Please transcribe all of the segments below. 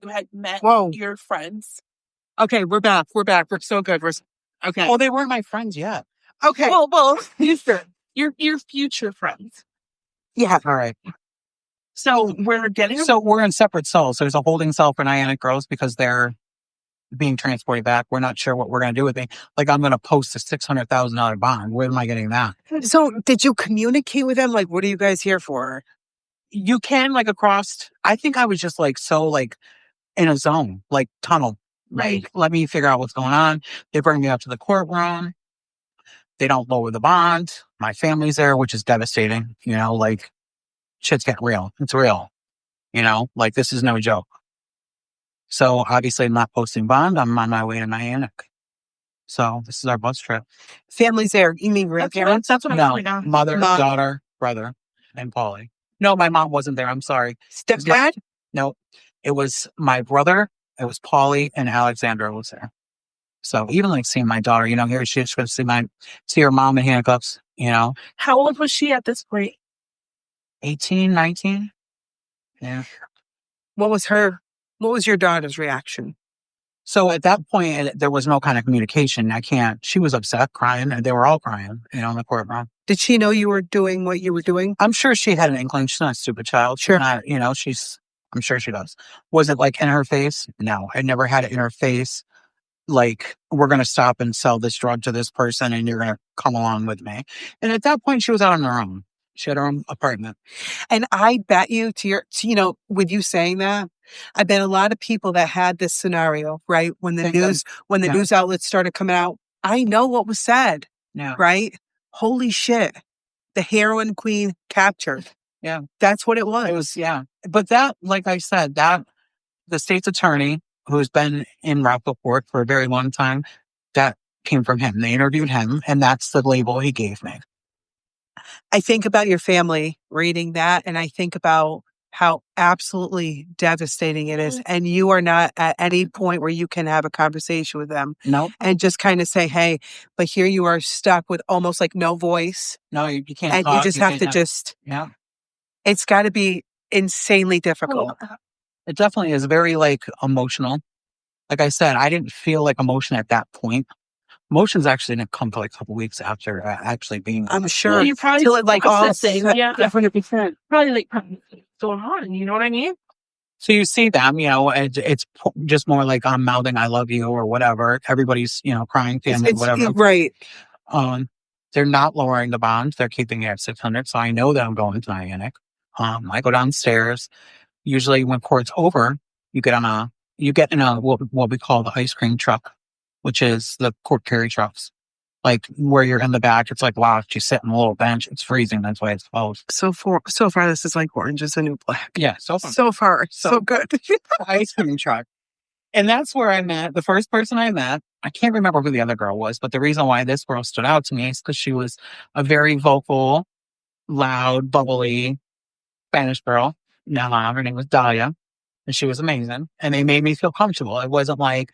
you had met your friends. Okay, we're back. We're so good. Okay. Well, they weren't my friends yet. Okay. Well, your future friends. Yeah. All right. So we're in separate cells. There's a holding cell for Niantic girls because they're being transported back. We're not sure what we're going to do with it. Like, I'm going to post a $600,000 bond. Where am I getting that? So did you communicate with them? Like, what are you guys here for? You can, like, across. I think I was just like so like in a zone, like tunnel. Right. Like, let me figure out what's going on. They bring me up to the courtroom. They don't lower the bond. My family's there, which is devastating. You know, like, shit's getting real. It's real. You know, like, this is no joke. So obviously I'm not posting bond. I'm on my way to Niantic. So this is our bus trip. Family's there. You mean grandparents? That's what I'm saying. No, mother, daughter, brother, and Polly. No, my mom wasn't there. I'm sorry. Stepdad? No, it was my brother. It was Polly and Alexandra was there. So even like seeing my daughter, you know, here she is going to see her mom in handcuffs, you know. How old was she at this point? 18, 19. Yeah. What was your daughter's reaction? So at that point, there was no kind of communication. She was upset, crying, and they were all crying, you know, in the courtroom. Did she know you were doing what you were doing? I'm sure she had an inkling. She's not a stupid child. Sure. She's not, you know, I'm sure she does. Was it like in her face? No, I never had it in her face. Like, we're going to stop and sell this drug to this person and you're going to come along with me. And at that point, she was out on her own. She had her own apartment. And I bet you with you saying that, I bet a lot of people that had this scenario, right? When the news outlets started coming out, I know what was said. Yeah. Right? Holy shit. The Heroin Queen captured. Yeah. That's what it was. It was, yeah. But that, like I said, that the state's attorney, who's been in Rockville Court for a very long time, that came from him. They interviewed him, and that's the label he gave me. I think about your family reading that, and I think about how absolutely devastating it is. And you are not at any point where you can have a conversation with them. No. And just kind of say, hey, but here you are stuck with almost like no voice. No, you can't. And talk, you just have to yeah. It's got to be insanely difficult. It definitely is very like emotional. Like I said, I didn't feel like emotion at that point. Emotions actually didn't come for like a couple weeks after actually being. I'm sure. Well, you're probably till it like all yeah, 100%. Probably like going on. You know what I mean? So you see them, you know, it's just more like I'm mouthing "I love you" or whatever. Everybody's, you know, crying, family, whatever. Right. They're not lowering the bond; they're keeping it at 600. So I know that I'm going to Niantic. I go downstairs. Usually, when court's over, you get in a what we call the ice cream truck, which is the court carry trucks. Like where you're in the back, it's like locked. You sit on a little bench. It's freezing. That's why it's closed. So far, this is like Orange is the New Black. Yeah, so far, so good. Ice cream truck, and that's where I met the first person I met. I can't remember who the other girl was, but the reason why this girl stood out to me is because she was a very vocal, loud, bubbly Spanish girl. Now her name was Dahlia, and she was amazing. And they made me feel comfortable. It wasn't like.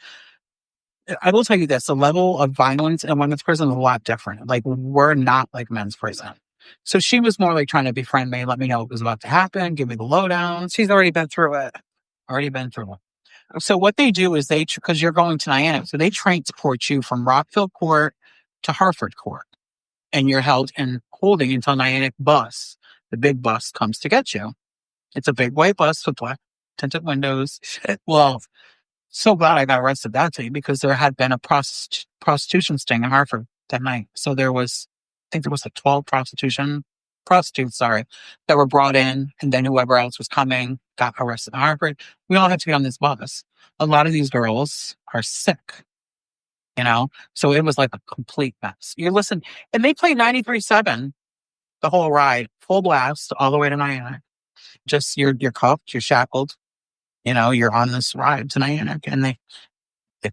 I will tell you this, the level of violence in women's prison is a lot different. Like, we're not like men's prison. So she was more like trying to befriend me, let me know what was about to happen, give me the lowdown. She's already been through it. So what they do is because you're going to Niantic, so they transport you from Rockville Court to Hartford Court. And you're held in holding until Niantic bus, the big bus, comes to get you. It's a big white bus with black tinted windows. Well, so glad I got arrested that day because there had been a prostitution sting in Hartford that night. So there was, I think there was like 12 prostitutes, that were brought in. And then whoever else was coming got arrested in Hartford. We all had to be on this bus. A lot of these girls are sick, you know? So it was like a complete mess. You listen, and they play 93.7 the whole ride, full blast all the way to Niantic. Just you're cuffed, you're shackled. You know, you're on this ride to Niantic, and they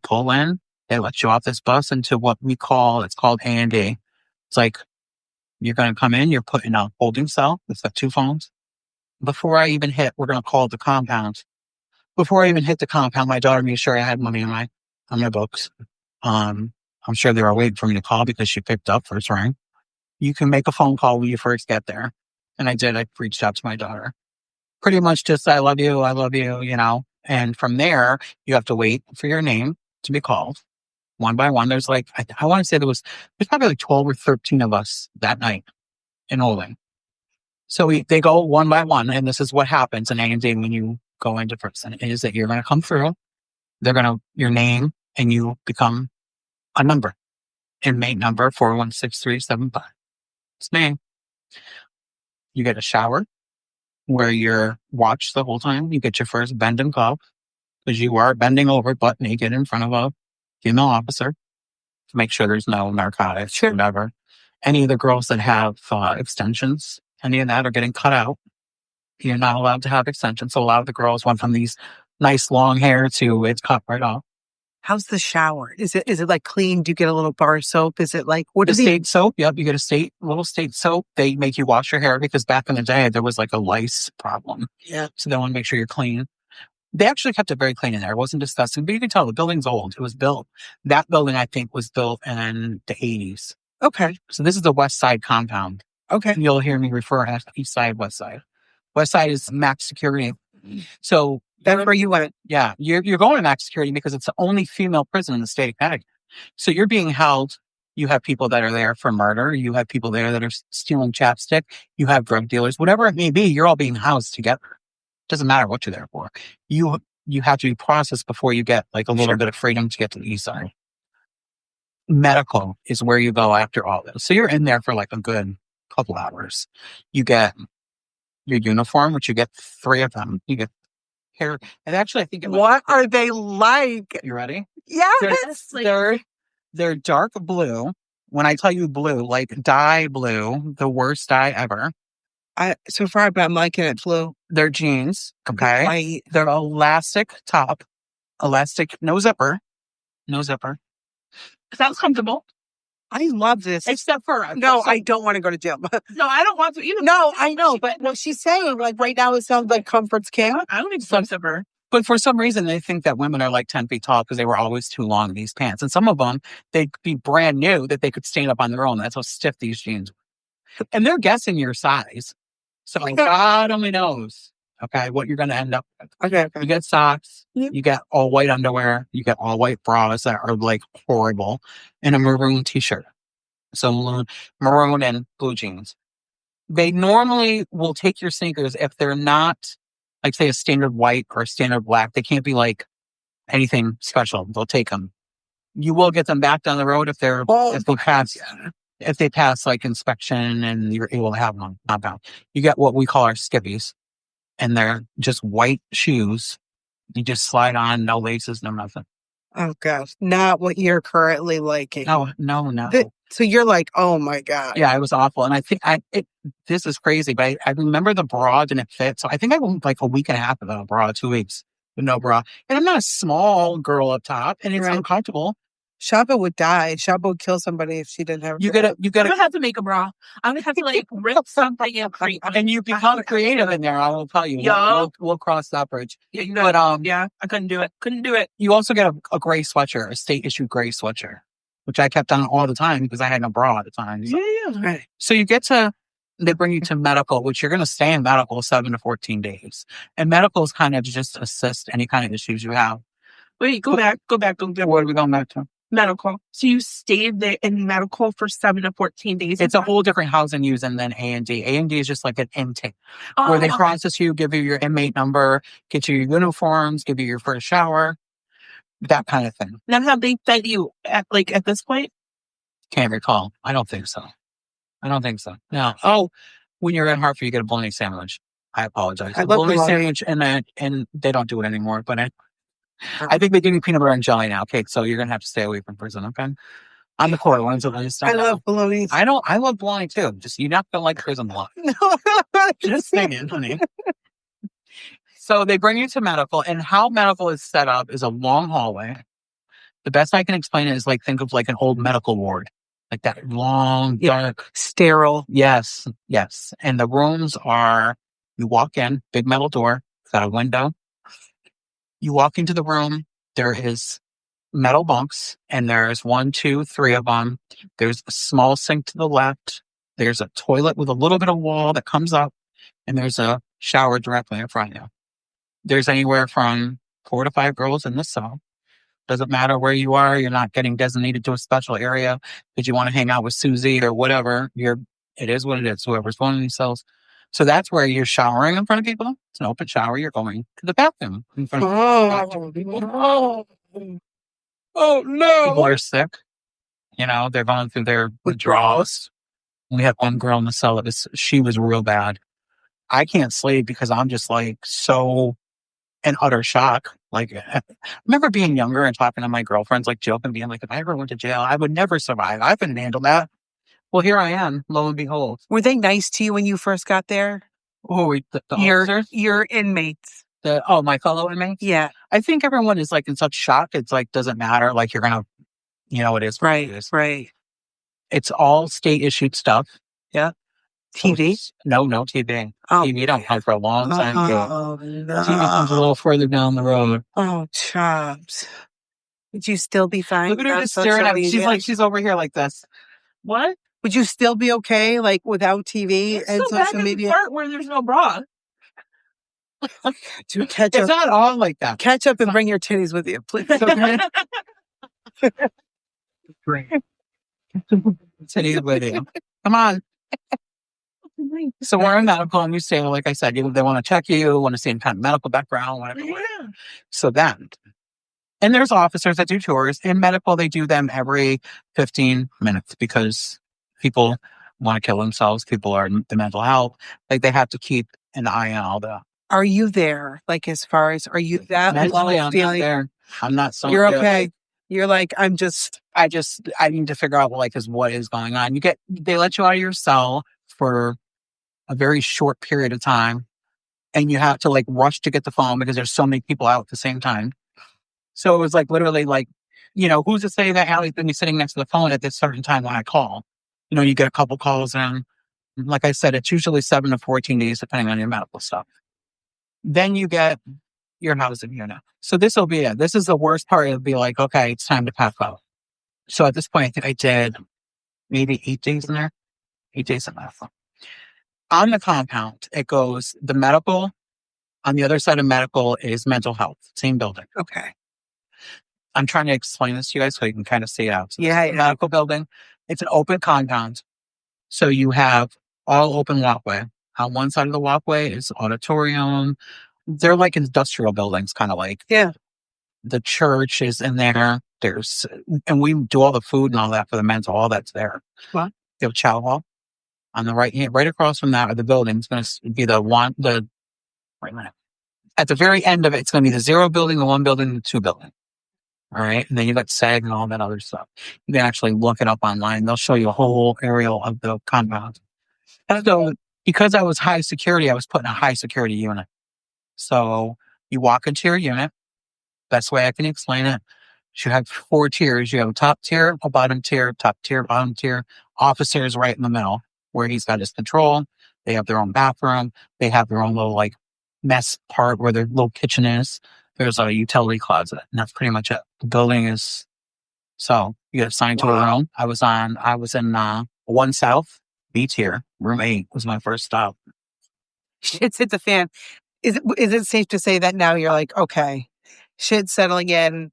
pull in, they let you off this bus into what it's called A&D. It's like, you're going to come in, you're put in a holding cell. It's got 2 phones. Before I even hit, we're going to call it the compound. Before I even hit the compound, my daughter made sure I had money on my books. I'm sure they were waiting for me to call because she picked up first ring. You can make a phone call when you first get there. And I did. I reached out to my daughter. Pretty much just, I love you, you know, And from there, you have to wait for your name to be called one by one. There's like, I want to say there's probably like 12 or 13 of us that night in holding. So they go one by one. And this is what happens in A&D when you go into prison is that you're going to come through. They're going to, your name, and you become a number. Inmate number 416375. It's me. You get a shower where you're watched the whole time. You get your first bend and cuff because you are bending over butt naked in front of a female officer to make sure there's no narcotics, whatever. Any of the girls that have extensions, any of that are getting cut out. You're not allowed to have extensions. So a lot of the girls went from these nice long hair to it's cut right off. How's the shower? Is it like clean? Do you get a little bar of soap? Is it like what is state soap? Yep, you get a little state soap. They make you wash your hair because back in the day there was like a lice problem. Yeah. So they want to make sure you're clean. They actually kept it very clean in there. It wasn't disgusting, but you can tell the building's old. It was built. That building I think was built in the 80s. Okay. So this is the West Side compound. Okay. You'll hear me refer as East Side, West Side. West Side is max security. So that's where you went. Yeah, you're going to max security because it's the only female prison in the state of Connecticut. So you're being held. You have people that are there for murder. You have people there that are stealing chapstick. You have drug dealers, whatever it may be. You're all being housed together. Doesn't matter what you're there for. You have to be processed before you get like a little bit of freedom to get to the East Side. Medical is where you go after all this. So you're in there for like a good couple hours. You get your uniform, which you get 3 of them. You get hair. And actually, I think what are they like? You ready? Yes. They're dark blue. When I tell you blue, like dye blue, the worst dye ever. So far, I'm liking it blue. They're jeans. Okay. White. They're elastic top, elastic, no zipper. Sounds comfortable. I love this. Except for no, I don't want to go to jail. No, I don't want to either. No, I know, but no, she's saying like right now it sounds like comfort's camp. I don't need some zipper. But for some reason, they think that women are like 10 feet tall because they were always too long in these pants. And some of them, they'd be brand new that they could stand up on their own. That's how stiff these jeans were. And they're guessing your size. So God only knows, okay, what you're going to end up with. Okay. You get socks. You get all white underwear. You get all white bras that are like horrible. And a maroon t-shirt. So maroon and blue jeans. They normally will take your sneakers if they're not, like, say, a standard white or a standard black. They can't be like anything special. They'll take them. You will get them back down the road if they pass like inspection and you're able to have them not bound. You get what we call our skippies, and they're just white shoes. You just slide on, no laces, no nothing. Oh gosh, not what you're currently liking. No. So you're like, oh my God. Yeah, it was awful. And I think this is crazy, but I remember the bra didn't fit. So I think I went like a week and a half without a bra, 2 weeks with no bra. And I'm not a small girl up top, and it's uncomfortable. Shaba would die. Shaba would kill somebody if she didn't have. You gotta. I'm gonna have to make a bra. I'm gonna have to like rip something and create. And you become creative in there. I will tell you. Yeah. We'll cross that bridge. Yeah, but I couldn't do it. You also get a gray sweatshirt, a state issued gray sweatshirt, which I kept on all the time because I had no bra at the time. So. Yeah. Right. So they bring you to medical, which you're going to stay in medical 7 to 14 days. And medical is kind of just assist any kind of issues you have. Wait, go back. What are we going back to? Medical. So you stayed there in medical for 7 to 14 days. It's a whole different housing using than A&D. A&D is just like an intake where they process you, give you your inmate number, get you your uniforms, give you your first shower, that kind of thing. Now, have they fed you at this point? Can't recall. I don't think so. No. Oh, when you're in Hartford, you get a bologna sandwich. I apologize. I love bologna sandwich, and they don't do it anymore. But I think they give you peanut butter and jelly now. Okay, so you're gonna have to stay away from prison. Okay, I'm the core ones. I love bologna. I love bologna too. Just you're not gonna like prison a lot. No, just saying, honey. So they bring you to medical, and how medical is set up is a long hallway. The best I can explain it is like think of like an old medical ward. Like that long, dark, sterile. Yes. And the rooms are, you walk in, big metal door, it's got a window. You walk into the room, there is metal bunks, and there's 1, 2, 3 of them. There's a small sink to the left. There's a toilet with a little bit of wall that comes up, and there's a shower directly in front of you. There's anywhere from 4 to 5 girls in the cell. Doesn't matter where you are. You're not getting designated to a special area because you want to hang out with Susie or whatever. It is what it is. Whoever's going in these cells. So that's where you're showering in front of people. It's an open shower. You're going to the bathroom in front of people. Oh no! People are sick. They're going through their withdrawals. We had one girl in the cell she was real bad. I can't sleep because I'm just like so in utter shock. Like, I remember being younger and talking to my girlfriends, like joking, being like, if I ever went to jail, I would never survive. I couldn't handle that. Well, here I am, lo and behold. Were they nice to you when you first got there? Oh, the officers? Your inmates. My fellow inmates? Yeah. I think everyone is like in such shock. It's like, doesn't matter. Like, you're going to, it is. Right, it is. right. It's all state issued stuff. Yeah. TV? No TV. Oh. TV don't come for a long time. Oh, no. TV comes a little further down the road. Oh, chops. Would you still be fine? Look at her just staring at me. She's over here like this. What? Would you still be okay, like, without TV and social media? The part where there's no bra. Dude, catch It's up. not all like that. Catch up and bring your titties with you, please. Okay? Great. Titties with you. Come on. So we're in medical and you say, like I said, they want to check you, want to see any kind of medical background, whatever. Yeah. So then, and there's officers that do tours. In medical, they do them every 15 minutes because people want to kill themselves. People are in the mental health. Like, they have to keep an eye on all that. Are you there? Like, as far as, are you that mentally, I'm feeling? not there. I'm not so You're okay. You're like, I need to figure out what is going on. They let you out of your cell for a very short period of time, and you have to rush to get the phone because there's so many people out at the same time. So it was literally who's to say that Allie's going to be sitting next to the phone at this certain time when I call? You get a couple calls in. Like I said, it's usually 7 to 14 days, depending on your medical stuff. Then you get your housing unit. So this will be it. This is the worst part. It'll be like, okay, it's time to pack out. So at this point, I think I did maybe 8 days in there. 8 days in medical. On the compound, it goes the medical. On the other side of medical is mental health. Same building. Okay. I'm trying to explain this to you guys so you can kind of see it out. So Yeah. Medical building. It's an open compound. So you have all open walkway. On one side of the walkway is auditorium. They're like industrial buildings, kind of like. Yeah. The church is in there. And we do all the food and all that for the mental. All that's there. What? You have chow hall. On the right hand, right across from that, the building is going to be wait a minute. At the very end of it, it's going to be the 0 building, the 1 building, the 2 building. All right. And then you got SAG and all that other stuff. You can actually look it up online. They'll show you a whole aerial of the compound. And so because I was high security, I was put in a high security unit. So you walk into your unit. Best way I can explain it. You have 4 tiers. You have a top tier, a bottom tier, top tier, bottom tier. Officers right in the middle where he's got his control. They have their own bathroom. They have their own little mess part where their little kitchen is. There's a utility closet, and that's pretty much it. The building is so you get assigned to a room. I was in 1 South, B tier, room 8 was my first stop. Shit's hit the fan. Is it safe to say that now you're like, okay, shit's settling in.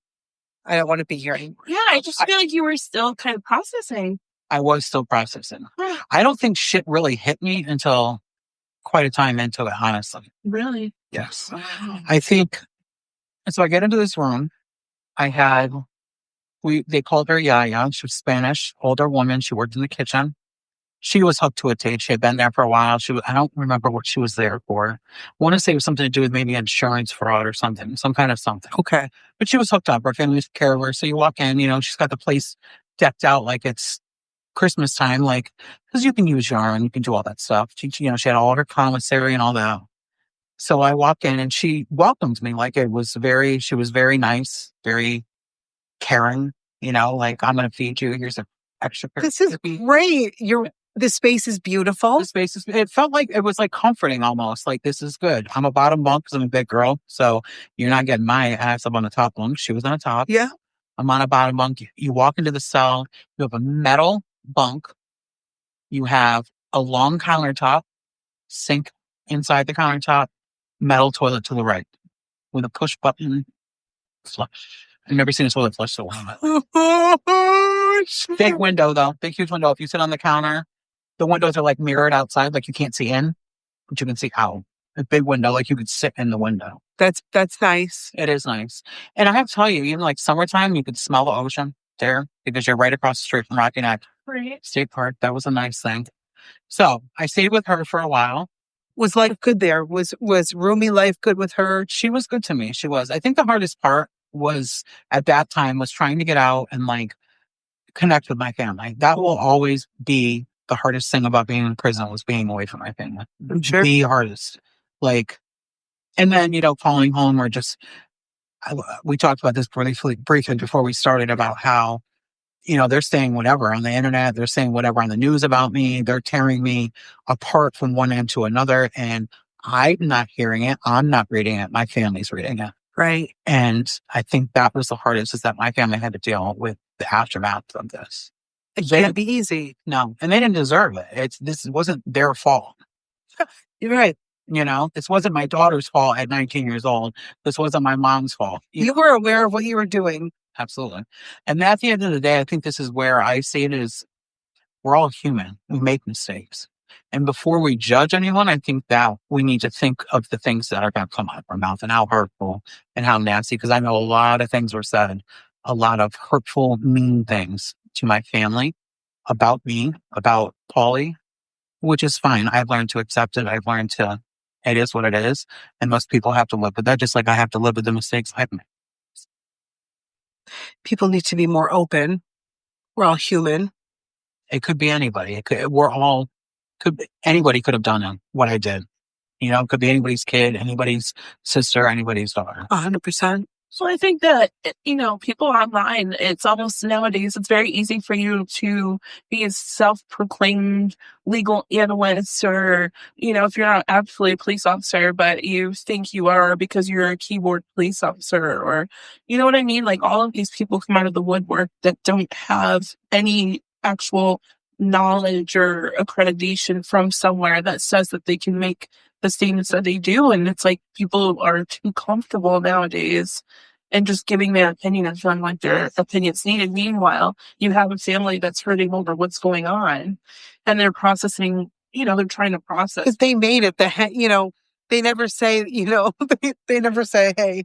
I don't want to be here anymore. Yeah, I just feel like you were still kind of processing. I was still processing. I don't think shit really hit me until quite a time into it, honestly. Really? Yes. Wow. I think, so I get into this room. They called her Yaya. She was Spanish, older woman. She worked in the kitchen. She was hooked to a tape. She had been there for a while. I don't remember what she was there for. I want to say it was something to do with maybe insurance fraud or something, some kind of something. Okay. But she was hooked up. Her family took care of her. So you walk in, she's got the place decked out like it's Christmas time, because you can use yarn, you can do all that stuff. She had all her commissary and all that. So I walk in and she welcomed me she was very nice, very caring, I'm going to feed you. Here's an extra. This is great. The space is beautiful. It felt like it was comforting almost. This is good. I'm a bottom bunk because I'm a big girl. So you're not getting my ass up on the top bunk. She was on the top. Yeah. I'm on a bottom bunk. You walk into the cell. You have a metal bunk. You have a long countertop, sink inside the countertop, metal toilet to the right with a push button I've never seen a toilet flush so well. Big window though, big huge window. If you sit on the counter, the windows are like mirrored outside, like you can't see in, but you can see out. A big window, like you could sit in the window. That's nice. It is nice. And I have to tell you, even like summertime, you could smell the ocean there because you're right across the street from Rocky Neck State Park. That was a nice thing. So I stayed with her for a while. Was life good there? Was roomie life good with her? She was good to me. She was. I think the hardest part was at that time was trying to get out and like connect with my family. That will always be the hardest thing about being in prison was being away from my family. Sure. The hardest. Like, and then, calling home or just, we talked about this briefly before we started about how, they're saying whatever on the internet. They're saying whatever on the news about me. They're tearing me apart from one end to another. And I'm not hearing it. I'm not reading it. My family's reading it. Right. And I think that was the hardest is that my family had to deal with the aftermath of this. It can't be easy. No. And they didn't deserve it. This wasn't their fault. You're right. This wasn't my daughter's fault at 19 years old. This wasn't my mom's fault. You were aware of what you were doing. Absolutely. And at the end of the day, I think this is where I see it as we're all human. We make mistakes. And before we judge anyone, I think that we need to think of the things that are going to come out of our mouth and how hurtful and how nasty. Because I know a lot of things were said, a lot of hurtful, mean things to my family about me, about Paulie, which is fine. I've learned to accept it. I've learned it is what it is. And most people have to live with that, just like I have to live with the mistakes I've made. People need to be more open. We're all human. It could be anybody. Anybody could have done what I did. It could be anybody's kid, anybody's sister, anybody's daughter. 100%. So I think that, people online, it's almost nowadays, it's very easy for you to be a self-proclaimed legal analyst or, if you're not actually a police officer, but you think you are because you're a keyboard police officer or, you know what I mean? Like all of these people come out of the woodwork that don't have any actual knowledge or accreditation from somewhere that says that they can make the statements that they do. And it's like people are too comfortable nowadays and just giving their opinion and feeling like their opinion's needed. Meanwhile, you have a family that's hurting over what's going on and they're processing, they're trying to process. Because they made it, they never say, they never say, hey,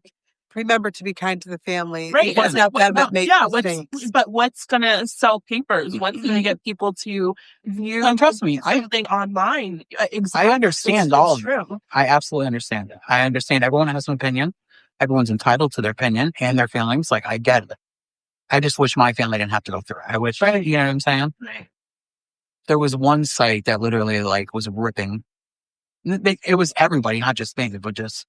remember to be kind to the family. Right. It wasn't out that made mistakes. But what's going to sell papers? What's going to get people to view and trust me, something online? I understand all of it. I absolutely understand it. I understand everyone has an opinion. Everyone's entitled to their opinion and their feelings. Like, I get it. I just wish my family didn't have to go through it. I wish, you know what I'm saying? Right. There was one site that literally, was ripping. It was everybody, not just me, but just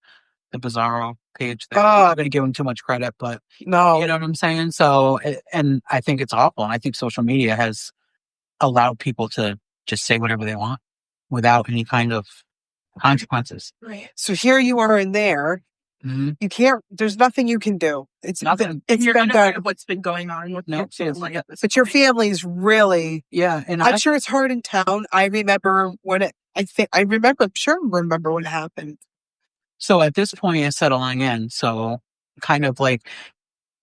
the Bizarro page. I'm not going to give them too much credit, but no, you know what I'm saying? So, and I think it's awful. And I think social media has allowed people to just say whatever they want without any kind of consequences. Right. So here you are in there. Mm-hmm. You can't, there's nothing you can do. It's nothing. You're unaware of what's been going on with your family. But your family's really, yeah. And I'm sure it's hard in town. I remember when I'm sure I remember when it happened. So at this point, it's settling in. So kind of like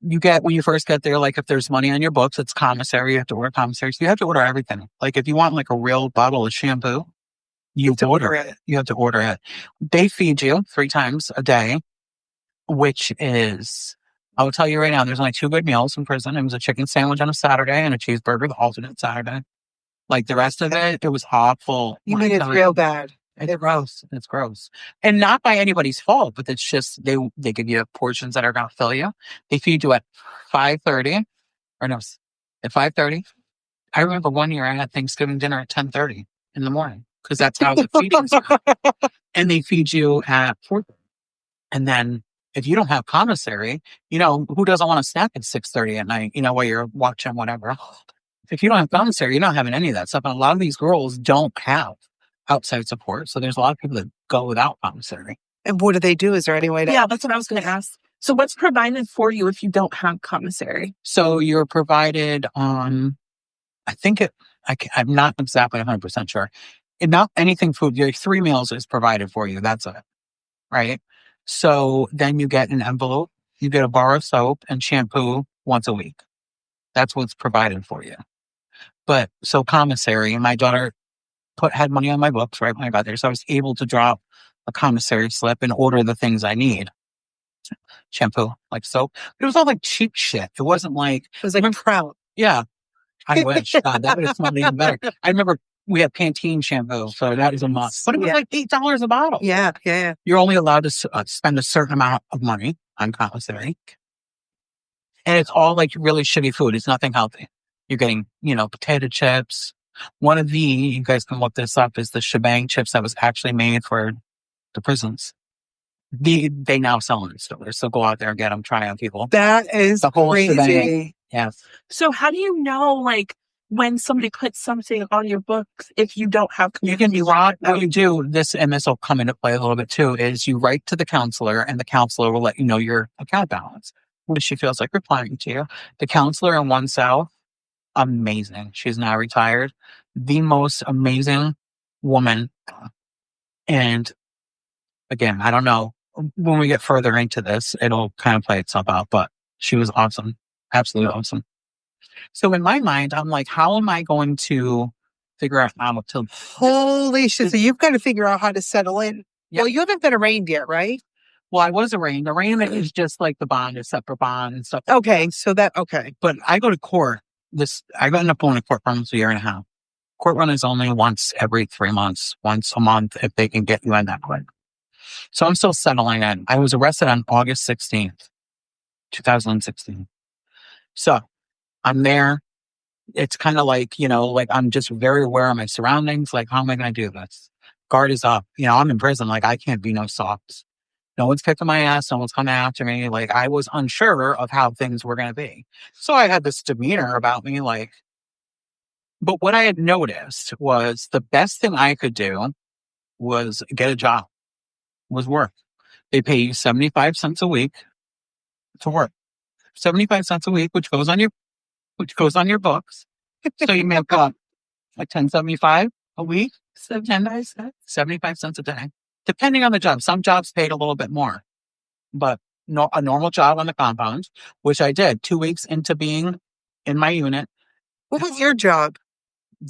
you get, when you first get there, like if there's money on your books, it's commissary. You have to order commissary. So you have to order everything. Like if you want like a real bottle of shampoo, you have to order it. You have to order it. They feed you 3 times a day, which is, I'll tell you right now, there's only 2 good meals in prison. It was a chicken sandwich on a Saturday and a cheeseburger the alternate Saturday. Like the rest of it, it was awful. You mean it's real bad. It's gross. It's gross. And not by anybody's fault, but it's just, they give you portions that are going to fill you. They feed you at 5:30 or no, at 5:30. I remember one year I had Thanksgiving dinner at 10:30 in the morning because that's how the feedings are. And they feed you at 4:30. And then if you don't have commissary, who doesn't want to snack at 6:30 at night, while you're watching whatever. If you don't have commissary, you're not having any of that stuff. And a lot of these girls don't have outside support. So there's a lot of people that go without commissary. And what do they do? Is there any way to? Yeah, that's what I was going to ask. So what's provided for you if you don't have commissary? So you're provided on, I'm not exactly 100% sure. And not anything food, your 3 meals is provided for you. That's it. Right. So then you get an envelope You get a bar of soap and shampoo once a week. That's what's provided for you. But so commissary, my daughter had money on my books right when I got there. So I was able to drop a commissary slip and order the things I need. Shampoo, like soap. It was all like cheap shit. It wasn't like, It was like Prout. yeah, I wish. God, that would have smelled even better. I remember we had Pantene shampoo, so that was a must. But it was like $8 a bottle. Yeah, yeah. You're only allowed to spend a certain amount of money on commissary. And it's all like really shitty food. It's nothing healthy. You're getting, potato chips. One of you guys can look this up, is the shebang chips that was actually made for the prisons. They now sell in stores. So go out there and get them, try on people. That is the whole crazy. Shebang. Yes. So how do you know, like, when somebody puts something on your books if you don't have You can be wrong. What you do, and this will come into play a little bit too, is you write to the counselor, and the counselor will let you know your account balance when she feels like replying to you. The counselor in One South, amazing. She's now retired. The most amazing woman. And again, I don't know. When we get further into this, it'll kind of play itself out, but she was awesome. Absolutely awesome. So in my mind, I'm like, how am I going to figure out how to... Holy shit. So you've got to figure out how to settle in. Yeah. Well, you haven't been arraigned yet, right? Well, I was arraigned. Arraignment is just like the bond, a separate bond and stuff. Okay. So okay. But I go to court. I ended up going to court for almost a year and a half. Court run is only once every 3 months, once a month, if they can get you in that quick. So I'm still settling in. I was arrested on August 16th, 2016. So I'm there. It's kind of like, I'm just very aware of my surroundings. Like, how am I going to do this? Guard is up. I'm in prison. Like, I can't be no softs. No one's kicking my ass. No one's coming after me. Like, I was unsure of how things were going to be. So I had this demeanor about me, like, but what I had noticed was the best thing I could do was get a job, was work. They pay you 75 cents a week to work. 75 cents a week, which goes on your books. So you make like $10.75 a week, 75 cents, 75 cents a day, depending on the job. Some jobs paid a little bit more, but a normal job on the compound, which I did 2 weeks into being in my unit. What was your job?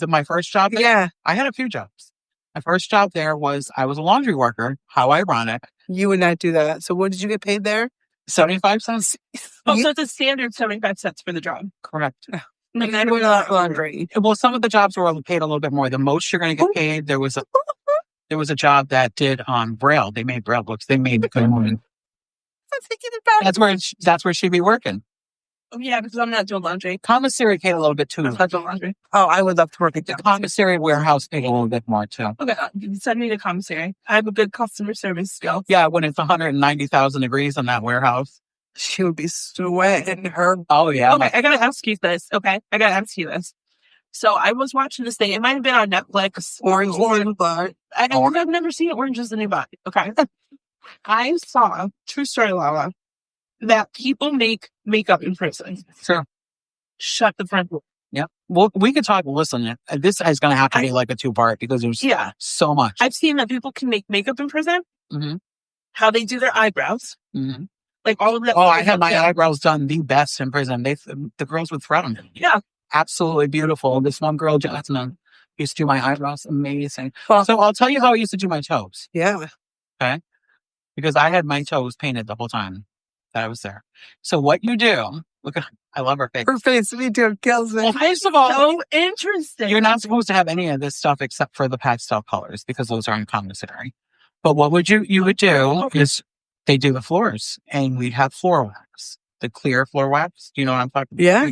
My first job? Yeah. I had a few jobs. My first job there I was a laundry worker. How ironic. You would not do that. So what did you get paid there? 75 cents. So it's a standard 75 cents for the job. Correct. And then we're not laundry. Well, some of the jobs were paid a little bit more. The most you're going to get paid. There was a job that did Braille. They made Braille books. They made good money. That's where she'd be working. Yeah, because I'm not doing laundry. Commissary paid a little bit too. I'm not doing laundry. Oh, I would love to work at the commissary warehouse paid a little bit more too. Okay, send me to commissary. I have a good customer service skill. Yeah, when it's 190,000 degrees in that warehouse, she would be sweating her. Oh yeah. Okay, I gotta ask you this. Okay, I gotta ask you this. So I was watching this thing. It might have been on Netflix. Orange is the New Black. I've never seen Orange is the New Black. Okay. I saw, true story, Lala, that people make makeup in prison. Sure. Shut the front door. Yeah. Well, we could talk. Listen, this is going to have to be like a 2-part because there's so much. I've seen that people can make makeup in prison. Mm-hmm. How they do their eyebrows. Mm-hmm. Like all of that. Oh, I had my eyebrows done the best in prison. The girls would thread them. Yeah. Absolutely beautiful. This one girl, Jasmine, used to do my eyebrows. Amazing. Well, so I'll tell you how I used to do my toes. Yeah. Okay. Because I had my toes painted the whole time that I was there. So what you do, look at, I love her face. Her face, me too, kills me. Well, first of all, so interesting. You're not supposed to have any of this stuff except for the pastel colors because those are in commissary. But what you would do is they do the floors and we'd have floor wax, the clear floor wax. Do you know what I'm talking about? Yeah.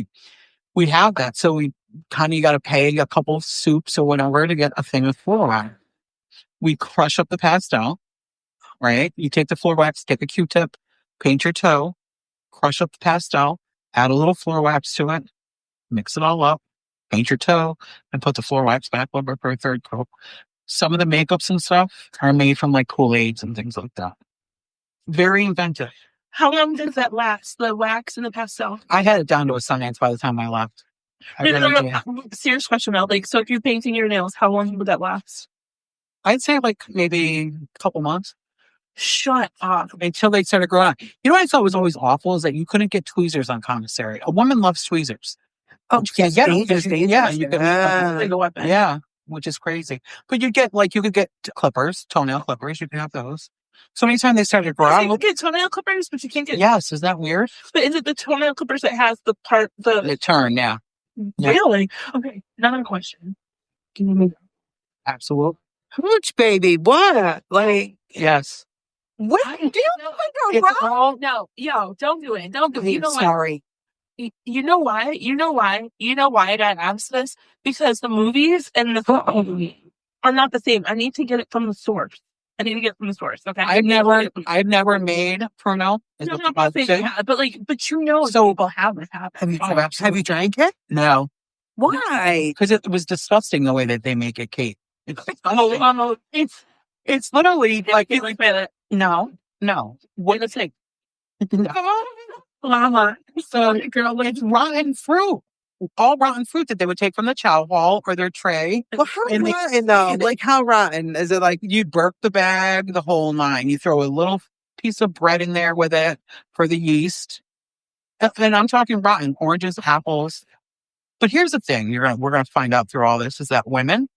We'd have that. So we kind of got to pay a couple of soups or whatever to get a thing of floor wax. We crush up the pastel, right? You take the floor wax, take a Q-tip, paint your toe, crush up the pastel, add a little floor wax to it, mix it all up, paint your toe, and put the floor wax back over for a third coat. Some of the makeups and stuff are made from like Kool-Aids and things like that. Very inventive. How long does that last? The wax and the pastel? I had it down to a Sundance by the time I left. No. Serious question now. Like, so if you're painting your nails, how long would that last? I'd say like maybe a couple months. Shut up. Until they started growing up. You know what I thought was always awful is that you couldn't get tweezers on commissary. A woman loves tweezers. Oh, But you can't get them. dangerous. Yeah, you can. Like a weapon. Yeah, which is crazy. But you could get clippers, toenail clippers. You can have those. So anytime they started You growing, can get toenail clippers, but you can't get. yes, is that weird? But is it the toenail clippers that has the part The turn, yeah, Really? Okay. Another question. Can you move? absolutely, Hooch, baby. What? Like, yes. what? Do you It's all No, yo, don't do it. Don't do it. You know why? sorry. You know why? You know why? You know why I got asked this? Because the movies and the are not the same. I need to get it from the source. I need to get it from the source. Okay. I've never made Pruno. No, I'm not saying you have, but you know, So- people have it. Have you drank it? No, Why? because it was disgusting the way that they make it, Kate. It's literally like no. What is it? No. Llama. So girl, it's rotten fruit. All rotten fruit that they would take from the chow hall or their tray. Well, how And they- rotten though? Like, how rotten? Is it like, You burp the bag, the whole nine. You throw a little piece of bread in there with it for the yeast. And I'm talking rotten oranges, apples. But here's the thing we're gonna find out through all this is that women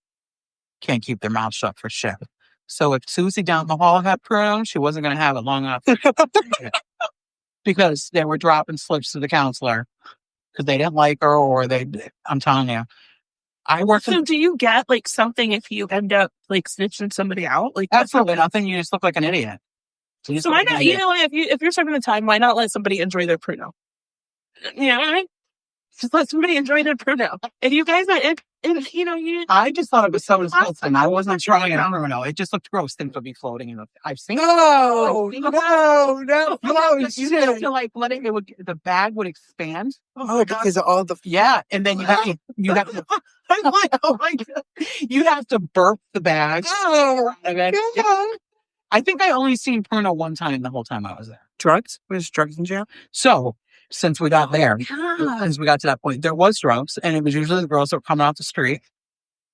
can't keep their mouth shut for shit. So if Susie down the hall had Pruno, she wasn't gonna have it long enough. Because they were dropping slips to the counselor because they didn't like her I'm telling you. I worked So do you get like something if you end up like snitching somebody out? Like absolutely nothing. You just look like an idiot. So why not? You know, if you're serving the time, why not let somebody enjoy their Pruno? You know what I mean? Just let somebody enjoy their Pruno. If you guys are, I just thought it was so disgusting. I wasn't trying it. I don't know. It just looked gross. Things would be floating in the. I've seen. no. You have to like let it. The bag would expand. Oh, because of all the. Yeah, and then you have to. I'm like, oh my god! You have to burp the bag. Oh, I think I only seen Pruno one time the whole time I was there. drugs? Was drugs in jail? So since we got there, since we got to that point, there was drugs, and it was usually the girls that were coming off the street.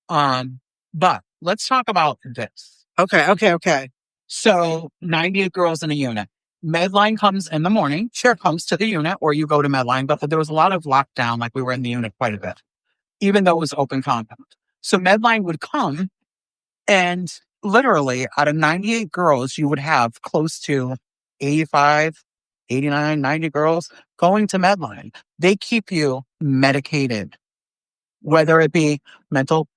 But let's talk about this. Okay. So 98 girls in a unit. Medline comes in the morning. Sure, comes to the unit, or you go to Medline. But there was a lot of lockdown, like we were in the unit quite a bit, even though it was open compound. So Medline would come, and literally out of 98 girls, you would have close to 85, 89, 90 girls going to Medline. They keep you medicated, whether it be mental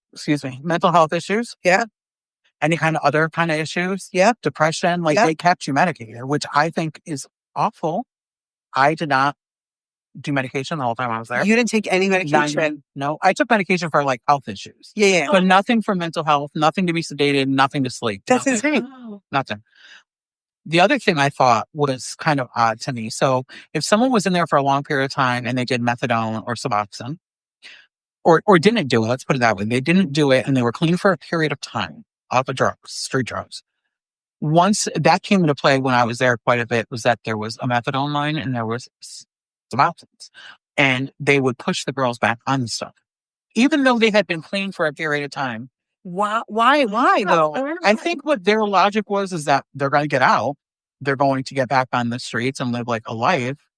health issues. Yeah. Any kind of other kind of issues. Yeah. Depression. Like they kept you medicated, which I think is awful. I did not do medication the whole time I was there. You didn't take any medication? No. I took medication for like health issues. Yeah. But nothing for mental health, nothing to be sedated, nothing to sleep. That's nothing. insane. Nothing. The other thing I thought was kind of odd to me. So if someone was in there for a long period of time and they did methadone or Suboxone or didn't do it, let's put it that way. They didn't do it and they were clean for a period of time off of drugs, street drugs. Once that came into play when I was there quite a bit was that there was a methadone line and there was Suboxones. And they would push the girls back on the stuff. Even though they had been clean for a period of time. Why though? I think what their logic was is that they're going to get out. They're going to get back on the streets and live like a life.